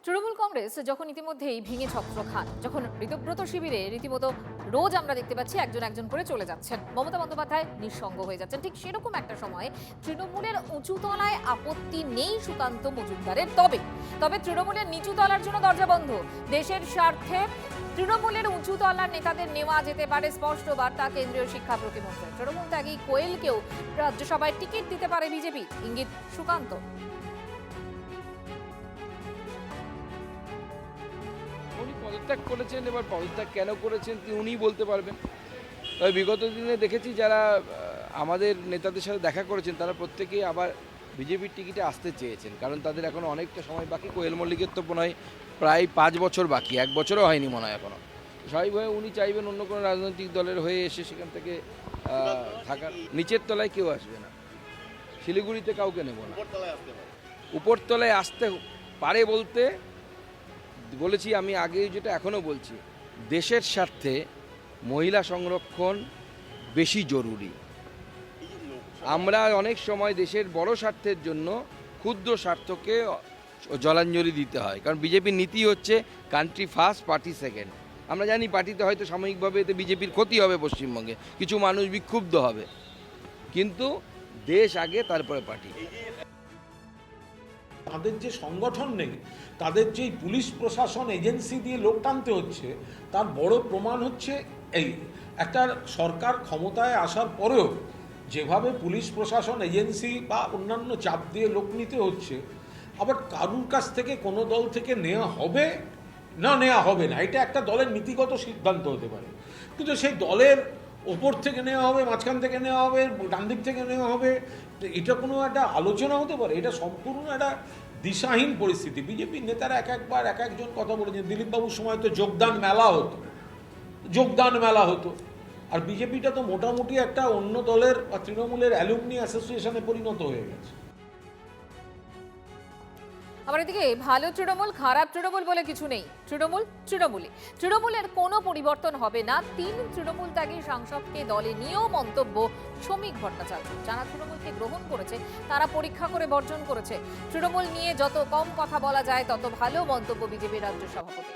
তৃণমূল কংগ্রেস যখন ইতিমধ্যেই ভেঙে ছত্র খান, যখন ঋতব্রত শিবিরে রীতিমতো রোজ আমরা দেখতে পাচ্ছি একজন একজন করে চলে যাচ্ছেন, মমতা বন্দ্যোপাধ্যায় নিঃসঙ্গ হয়ে যাচ্ছেন, ঠিক সেরকম একটা সময় তৃণমূলের উঁচু তলায় আপত্তি নেই সুকান্ত মজুমদারের। তবে তৃণমূলের নিচু তলার জন্য দরজা বন্ধ। দেশের স্বার্থে তৃণমূলের উঁচু তলার নেতাদের নেওয়া যেতে পারে স্পষ্ট বার্তা কেন্দ্রীয় শিক্ষা প্রতিমন্ত্রী। তৃণমূল ত্যাগী কোয়েলকেও রাজ্যসভায় টিকিট দিতে পারে বিজেপি, ইঙ্গিত সুকান্ত। উনি পদত্যাগ করেছেন, এবার পদত্যাগ কেন করেছেন উনিই বলতে পারবেন। তবে বিগত দিনে দেখেছি যারা আমাদের নেতাদের সাথে দেখা করেছেন তারা প্রত্যেকেই আবার বিজেপির টিকিটে আসতে চেয়েছেন, কারণ তাদের এখনও অনেকটা সময় বাকি। কোয়েল মল্লিকের তো মনে হয় প্রায় 5 বছর বাকি, 1 বছরও হয়নি মনে হয় এখনও। স্বাভাবিকভাবে উনি চাইবেন অন্য কোনো রাজনৈতিক দলের হয়ে এসে সেখান থেকে থাকার। নিচের তলায় কেউ আসবে না, শিলিগুড়িতে কাউকে নেব না। উপরতলায় আসতে পারে বলতে বলেছি আমি আগেই, যেটা এখনও বলছি, দেশের স্বার্থে মহিলা সংরক্ষণ বেশি জরুরি। আমরা অনেক সময় দেশের বড় স্বার্থের জন্য ক্ষুদ্র স্বার্থকে জলাঞ্জলি দিতে হয়, কারণ বিজেপির নীতি হচ্ছে কান্ট্রি ফার্স্ট পার্টি সেকেন্ড। আমরা জানি পার্টিতে হয়তো সাময়িকভাবে এতে বিজেপির ক্ষতি হবে, পশ্চিমবঙ্গে কিছু মানুষ বিক্ষুব্ধ হবে, কিন্তু দেশ আগে তারপরে পার্টি। তাদের যে সংগঠন নেই, তাদের যে পুলিশ প্রশাসন এজেন্সি দিয়ে লোক টানতে হচ্ছে, তার বড় প্রমাণ হচ্ছে এই একটা সরকার ক্ষমতায় আসার পরেও যেভাবে পুলিশ প্রশাসন এজেন্সি বা অন্যান্য চাপ দিয়ে লোক নিতে হচ্ছে, আবার কারুর কাছ থেকে কোনো দল থেকে নেওয়া হবে না নেওয়া হবে না, এটা একটা দলের নীতিগত সিদ্ধান্ত হতে পারে, কিন্তু সেই দলের ওপর থেকে নেওয়া হবে, মাঝখান থেকে নেওয়া হবে, ডান দিক থেকে নেওয়া হবে, এটা কোনো একটা আলোচনা হতে পারে? এটা সম্পূর্ণ একটা দিশাহীন পরিস্থিতি। বিজেপির নেতারা একবার এক একজন কথা বলেছেন। দিলীপবাবুর সময় তো যোগদান মেলা হতো, আর বিজেপিটা তো মোটামুটি একটা অন্য দলের বা তৃণমূলের অ্যালুমনি অ্যাসোসিয়েশনে পরিণত হয়ে গেছে। আবার এদিকে ভালো তৃণমূল খারাপ তৃণমূল বলে কিছু নেই। তৃণমূলের কোনো পরিবর্তন হবে না। 3 তৃণমূল ত্যাগী সাংসদকে দলে নিয়েও মন্তব্য শ্রমিক ভট্টাচার্য। যারা তৃণমূলকে গ্রহণ করেছে তারা পরীক্ষা করে বর্জন করেছে। তৃণমূল নিয়ে যত কম কথা বলা যায় তত ভালো, মন্তব্য বিজেপি রাজ্য সভাপতি।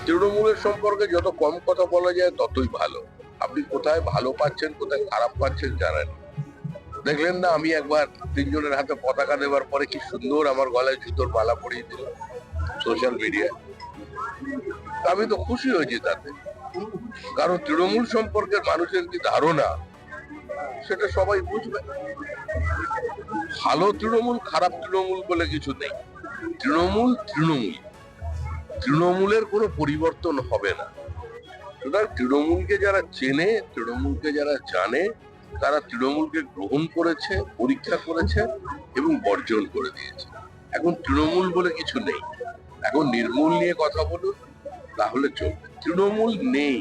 তৃণমূলের সম্পর্কে যত কম কথা বলা যায় ততই ভালো। আপনি কোথায় ভালো পাচ্ছেন কোথায় খারাপ পাচ্ছেন জানেন। দেখলেন না, আমি একবার 3 জনের হাতে পতাকা দেওয়ার পরে কি সুন্দর আমার গলায় জুতোর মালা পরিয়ে দিল সোশ্যাল মিডিয়ায়। আমি তো খুশি হয়েছি তাতে, কারণ তৃণমূল সম্পর্কে মানুষের কি ধারণা সেটা সবাই বুঝবে। ভালো তৃণমূল খারাপ তৃণমূল বলে কিছু নেই। তৃণমূলের কোনো পরিবর্তন হবে না। সুতরাং তৃণমূলকে যারা চেনে, তৃণমূলকে যারা জানে, তারা তৃণমূলকে গ্রহণ করেছে, পরীক্ষা করেছে এবং বর্জন করে দিয়েছে। এখন তৃণমূল বলে কিছু নেই। এখন নির্মূল নিয়ে কথা বলুন, তাহলে চলবে। তৃণমূল নেই।